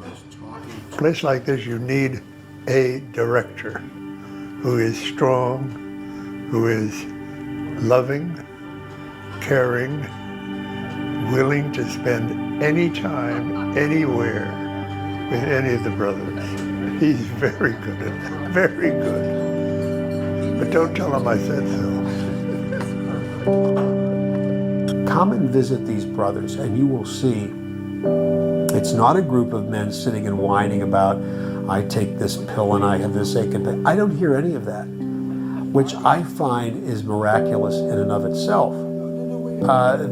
A place like this, you need a director who is strong, who is loving, caring, willing to spend any time, anywhere with any of the brothers. He's very good at that, very good. But don't tell him I said so. Come and visit these brothers and you will see it's not a group of men sitting and whining about, I take this pill and I have this ache and pain. I don't hear any of that, which I find is miraculous in and of itself.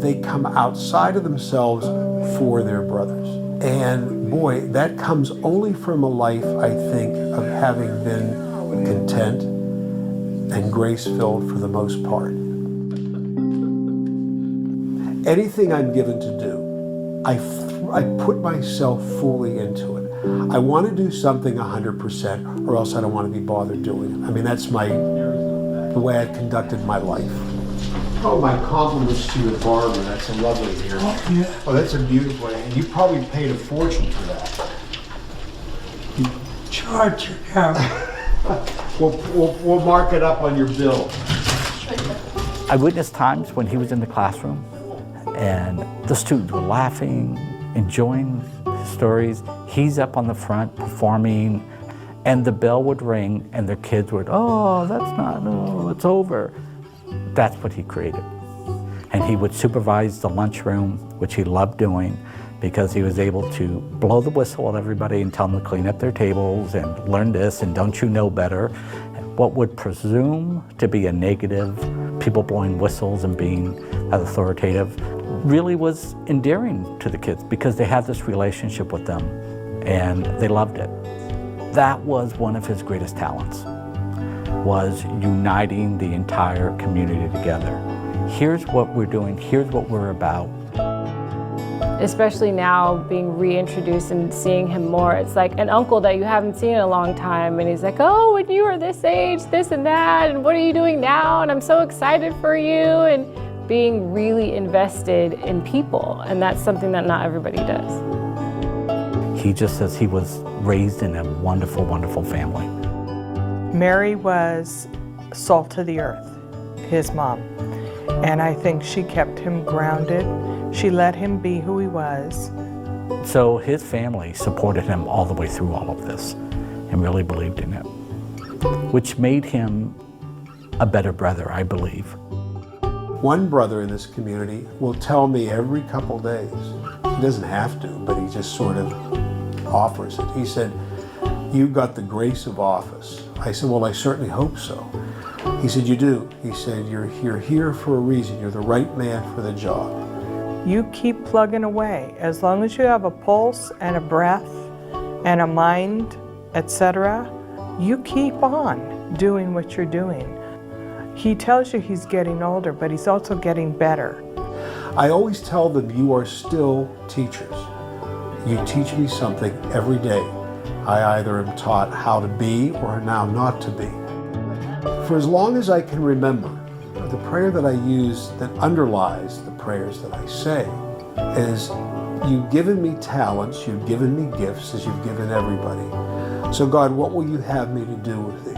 They come outside of themselves for their brothers. And boy, that comes only from a life, I think, of having been content and grace-filled for the most part. Anything I'm given to do, I put myself fully into it. I want to do something 100% or else I don't want to be bothered doing it. I mean, that's the way I conducted my life. Oh, my compliments to your barber. That's a lovely hair. Oh, yeah. Oh, that's a beautiful hair. And you probably paid a fortune for that. Charge it out. We'll mark it up on your bill. I witnessed times when he was in the classroom and the students were laughing, enjoying his stories. He's up on the front performing, and the bell would ring and their kids would, oh, it's over. That's what he created. And he would supervise the lunchroom, which he loved doing, because he was able to blow the whistle at everybody and tell them to clean up their tables and learn this and don't you know better. What would presume to be a negative, people blowing whistles and being authoritative, really was endearing to the kids because they had this relationship with them and they loved it. That was one of his greatest talents, was uniting the entire community together. Here's what we're doing, here's what we're about. Especially now being reintroduced and seeing him more, it's like an uncle that you haven't seen in a long time, and he's like, oh, when you were this age, this and that, and what are you doing now, and I'm so excited for you, and being really invested in people, and that's something that not everybody does. He just says he was raised in a wonderful, wonderful family. Mary was salt to the earth, his mom, and I think she kept him grounded. She let him be who he was. So his family supported him all the way through all of this and really believed in it, which made him a better brother, I believe. One brother in this community will tell me every couple days, he doesn't have to, but he just sort of offers it. He said, you got the grace of office. I said, well, I certainly hope so. He said, you do. He said, you're here for a reason. You're the right man for the job. You keep plugging away. As long as you have a pulse and a breath and a mind, etc., you keep on doing what you're doing. He tells you he's getting older, but he's also getting better. I always tell them, you are still teachers. You teach me something every day. I either am taught how to be or now not to be. For as long as I can remember, the prayer that I use that underlies the prayers that I say is, you've given me talents, you've given me gifts as you've given everybody. So God, what will you have me to do with these?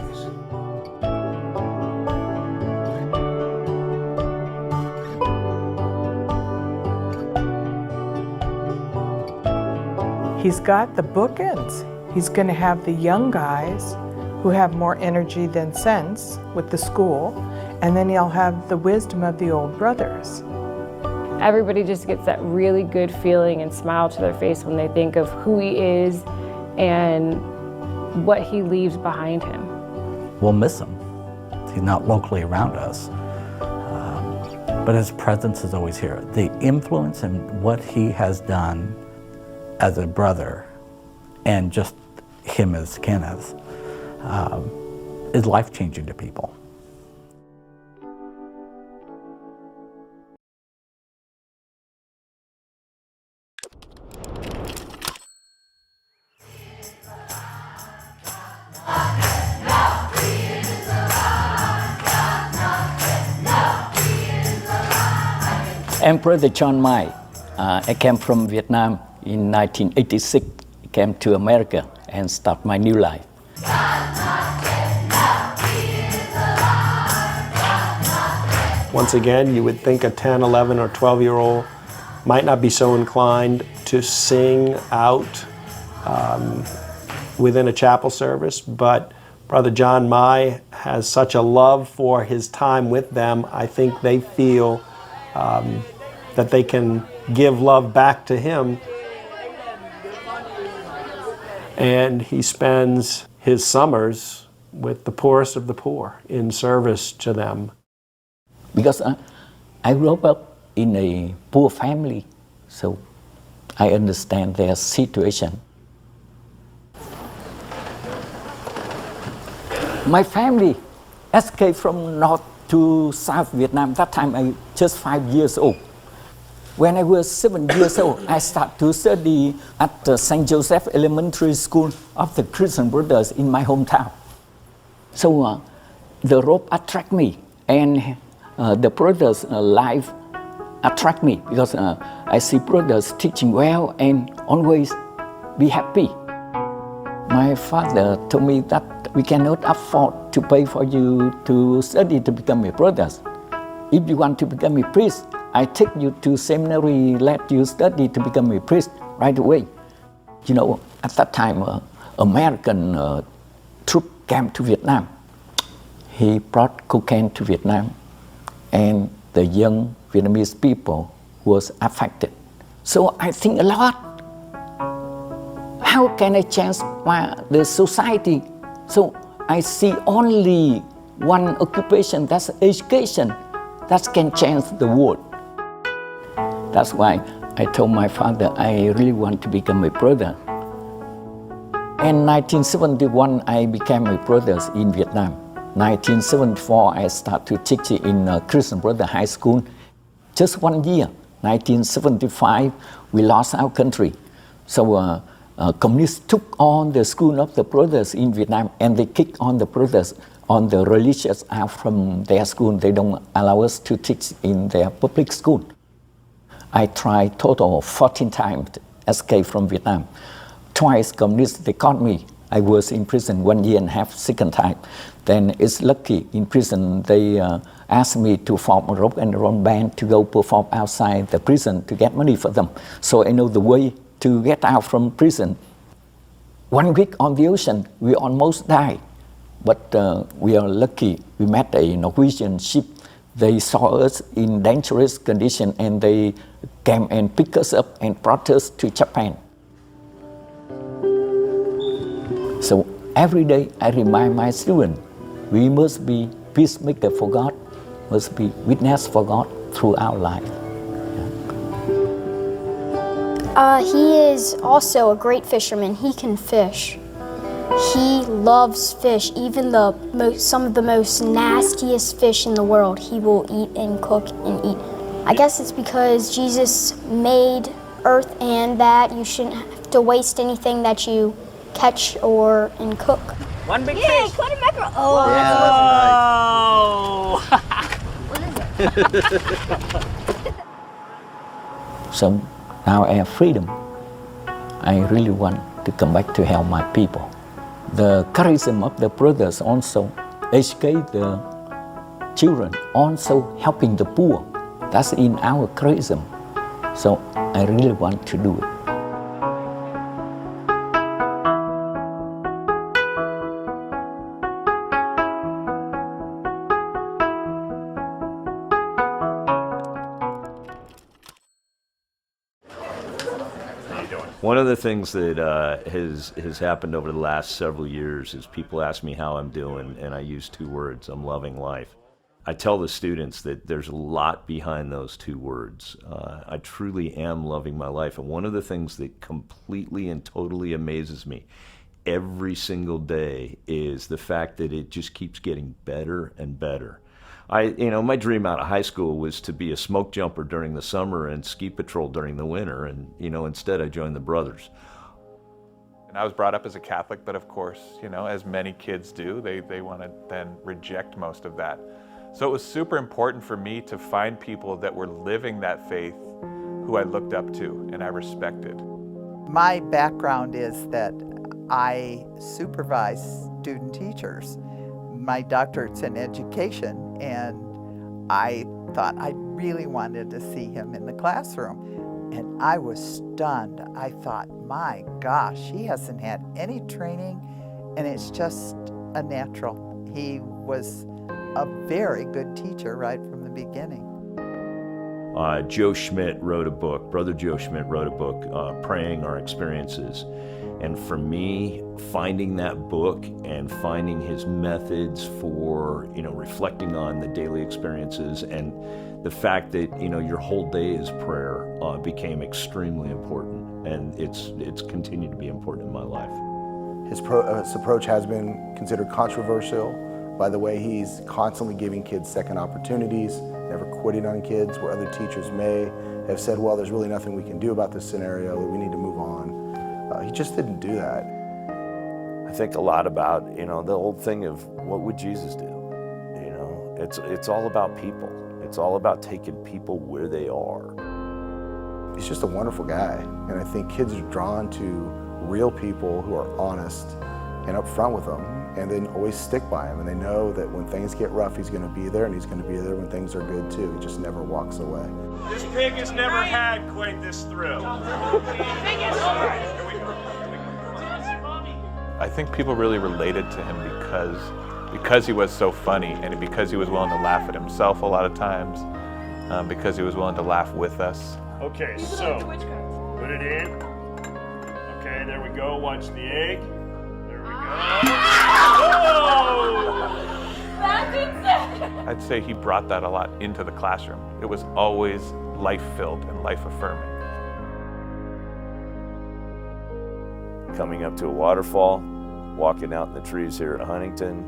He's got the bookends. He's going to have the young guys who have more energy than sense with the school, and then he'll have the wisdom of the old brothers. Everybody just gets that really good feeling and smile to their face when they think of who he is and what he leaves behind him. We'll miss him. He's not locally around us, but his presence is always here. The influence and what he has done as a brother and just him as Kenneth is life-changing to people. I'm Brother John Mai. I came from Vietnam in 1986. came to America and start my new life. Once again, you would think a 10, 11, or 12-year-old might not be so inclined to sing out within a chapel service, but Brother John Mai has such a love for his time with them. I think they feel that they can give love back to him. And he spends his summers with the poorest of the poor in service to them. Because I grew up in a poor family, so I understand their situation. My family escaped from North to South Vietnam. That time I just 5 years old. When I was 7 years old, I started to study at the St. Joseph Elementary School of the Christian Brothers in my hometown. So the rope attracted me, and the brothers' life attract me, because I see brothers teaching well and always be happy. My father told me that we cannot afford to pay for you to study to become a brother. If you want to become a priest, I take you to seminary, let you study to become a priest right away. You know, at that time, American troop came to Vietnam. He brought cocaine to Vietnam, and the young Vietnamese people was affected. So I think a lot. How can I change the society? So I see only one occupation, that's education, that can change the world. That's why I told my father I really want to become a brother. In 1971, I became a brother in Vietnam. 1974, I started to teach in Christian Brothers High School. Just 1 year, 1975, we lost our country. So communists took on the school of the brothers in Vietnam, and they kicked on the brothers, on the religious out from their school. They don't allow us to teach in their public school. I tried total of 14 times to escape from Vietnam. Twice communists, they caught me. I was in prison 1 year and a half, second time. Then it's lucky in prison, they asked me to form a rock and roll band to go perform outside the prison to get money for them. So I know the way to get out from prison. 1 week on the ocean, we almost died. But we are lucky, we met a Norwegian ship. They saw us in dangerous condition, and they came and picked us up and brought us to Japan. So every day I remind my students, we must be peacemaker for God, must be witness for God through our life. He is also a great fisherman. He can fish. He loves fish, even some of the most nastiest fish in the world. He will eat and cook and eat. I guess it's because Jesus made earth and that you shouldn't have to waste anything that you catch and cook. One big fish. Caught a mackerel. Oh, So now I have freedom. I really want to come back to help my people. The charism of the brothers also educate the children, also helping the poor. That's in our charism. So I really want to do it. One of the things that has happened over the last several years is people ask me how I'm doing, and I use 2 words: I'm loving life. I tell the students that there's a lot behind those 2 words. I truly am loving my life, and one of the things that completely and totally amazes me every single day is the fact that it just keeps getting better and better. My dream out of high school was to be a smoke jumper during the summer and ski patrol during the winter, and instead I joined the Brothers. And I was brought up as a Catholic, but of course, as many kids do, they want to then reject most of that. So it was super important for me to find people that were living that faith who I looked up to and I respected. My background is that I supervise student teachers. My doctorate's in education, and I thought I really wanted to see him in the classroom. And I was stunned. I thought, my gosh, he hasn't had any training, and it's just a natural. He was a very good teacher right from the beginning. Joe Schmidt wrote a book, Brother Joe Schmidt wrote a book, Praying Our Experiences. And for me, finding that book and finding his methods for, reflecting on the daily experiences and the fact that, your whole day is prayer became extremely important. And it's continued to be important in my life. His approach has been considered controversial by the way he's constantly giving kids second opportunities, never quitting on kids, where other teachers may have said, well, there's really nothing we can do about this scenario, we need to move on. He just didn't do that. I think a lot about, the old thing of what would Jesus do? It's all about people. It's all about taking people where they are. He's just a wonderful guy, and I think kids are drawn to real people who are honest and upfront with them, and then always stick by him, and they know that when things get rough, he's going to be there, and he's going to be there when things are good too. He just never walks away. This pig has never had quite this thrill. I think people really related to him because he was so funny, and because he was willing to laugh at himself a lot of times, because he was willing to laugh with us. Okay, so put it in. Okay, there we go. Watch the egg. There we go. Oh! That's insane! I'd say he brought that a lot into the classroom. It was always life-filled and life-affirming. Coming up to a waterfall, walking out in the trees here at Huntington,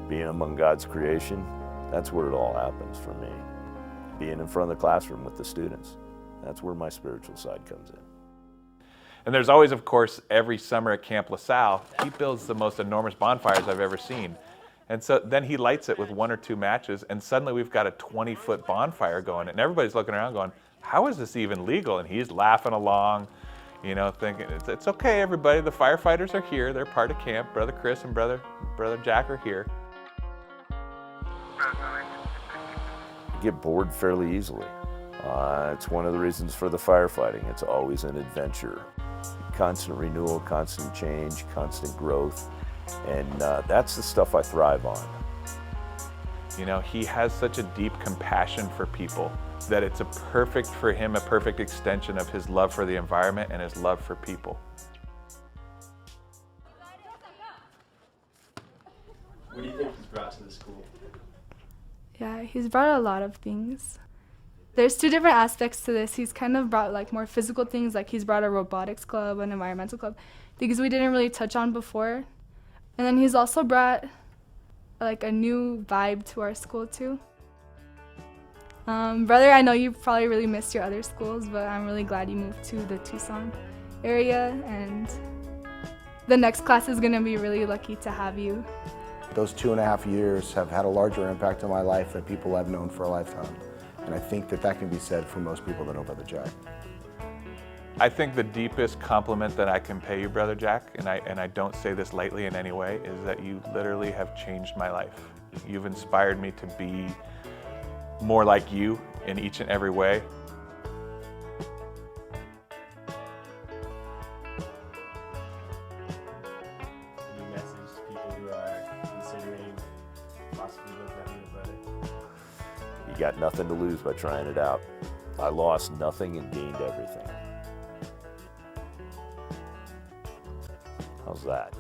being among God's creation, that's where it all happens for me. Being in front of the classroom with the students, that's where my spiritual side comes in. And there's always, of course, every summer at Camp Lasalle, he builds the most enormous bonfires I've ever seen. And so then he lights it with 1 or 2 matches, and suddenly we've got a 20-foot bonfire going, and everybody's looking around going, how is this even legal? And he's laughing along, thinking, it's okay, everybody, the firefighters are here, they're part of camp. Brother Chris and Brother Jack are here. I get bored fairly easily. It's one of the reasons for the firefighting. It's always an adventure. Constant renewal, constant change, constant growth. And that's the stuff I thrive on. He has such a deep compassion for people that it's a perfect extension of his love for the environment and his love for people. What do you think he's brought to the school? Yeah, he's brought a lot of things. There's 2 different aspects to this. He's kind of brought more physical things, like he's brought a robotics club, an environmental club, things we didn't really touch on before. And then he's also brought a new vibe to our school too. Brother, I know you probably really missed your other schools, but I'm really glad you moved to the Tucson area, and the next class is gonna be really lucky to have you. Those 2.5 years have had a larger impact on my life than people I've known for a lifetime. And I think that can be said for most people that know Brother Jack. I think the deepest compliment that I can pay you, Brother Jack, and I don't say this lightly in any way, is that you literally have changed my life. You've inspired me to be more like you in each and every way. Any message to people who are considering possibly looking at being a brother? You got nothing to lose by trying it out. I lost nothing and gained everything. How's that?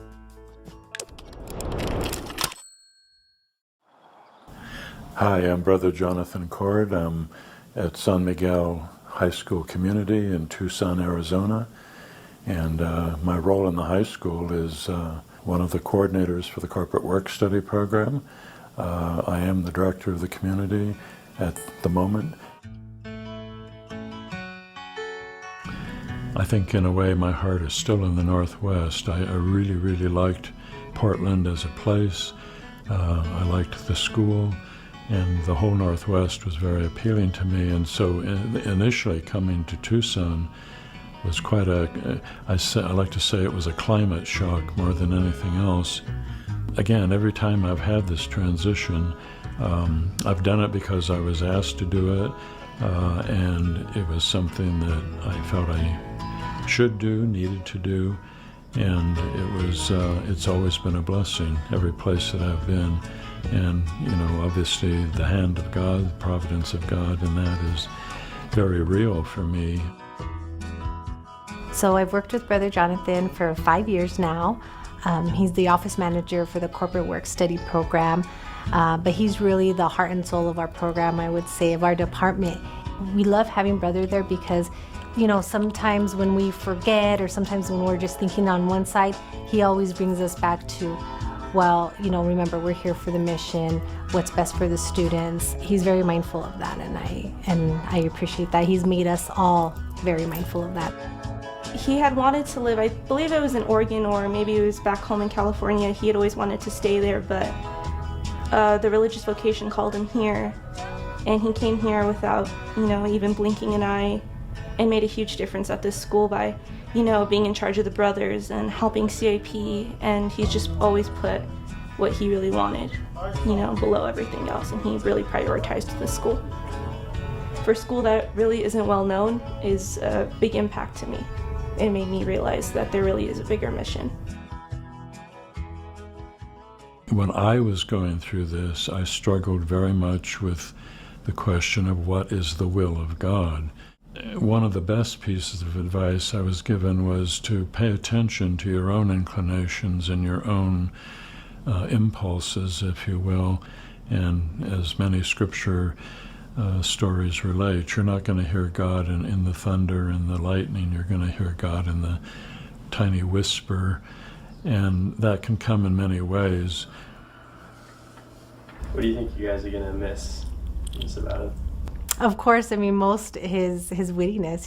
Hi, I'm Brother Jonathan Cord. I'm at San Miguel High School Community in Tucson, Arizona. And my role in the high school is one of the coordinators for the Corporate Work Study program. I am the director of the community at the moment. I think in a way my heart is still in the Northwest. I really, really liked Portland as a place. I liked the school, and the whole Northwest was very appealing to me. And so initially coming to Tucson, was quite I like to say it was a climate shock more than anything else. Again, every time I've had this transition, I've done it because I was asked to do it, and it was something that I felt I should do, needed to do, and it's always been a blessing, every place that I've been. And, obviously the hand of God, the providence of God, and that is very real for me. So I've worked with Brother Jonathan for 5 years now. He's the office manager for the corporate work study program, but he's really the heart and soul of our program, I would say, of our department. We love having Brother there because, sometimes when we forget or sometimes when we're just thinking on one side, he always brings us back to, well, remember, we're here for the mission, what's best for the students. He's very mindful of that, and I appreciate that. He's made us all very mindful of that. He had wanted to live, I believe it was in Oregon or maybe it was back home in California. He had always wanted to stay there, but the religious vocation called him here, and he came here without, even blinking an eye, and made a huge difference at this school by, being in charge of the brothers and helping CIP, and he's just always put what he really wanted, below everything else, and he really prioritized the school. For a school that really isn't well known is a big impact to me. It made me realize that there really is a bigger mission. When I was going through this, I struggled very much with the question of what is the will of God. One of the best pieces of advice I was given was to pay attention to your own inclinations and your own impulses, if you will, and as many scripture stories relate, you're not going to hear God in the thunder and the lightning. You're going to hear God in the tiny whisper, and that can come in many ways. What do you think you guys are going to miss about it? Of course, most his wittiness.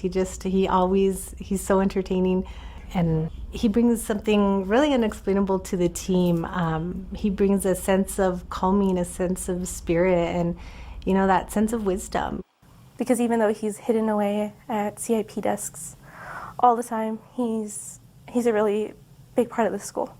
He's so entertaining, and he brings something really unexplainable to the team. He brings a sense of calming, a sense of spirit, and that sense of wisdom. Because even though he's hidden away at CIP desks all the time, he's a really big part of the school.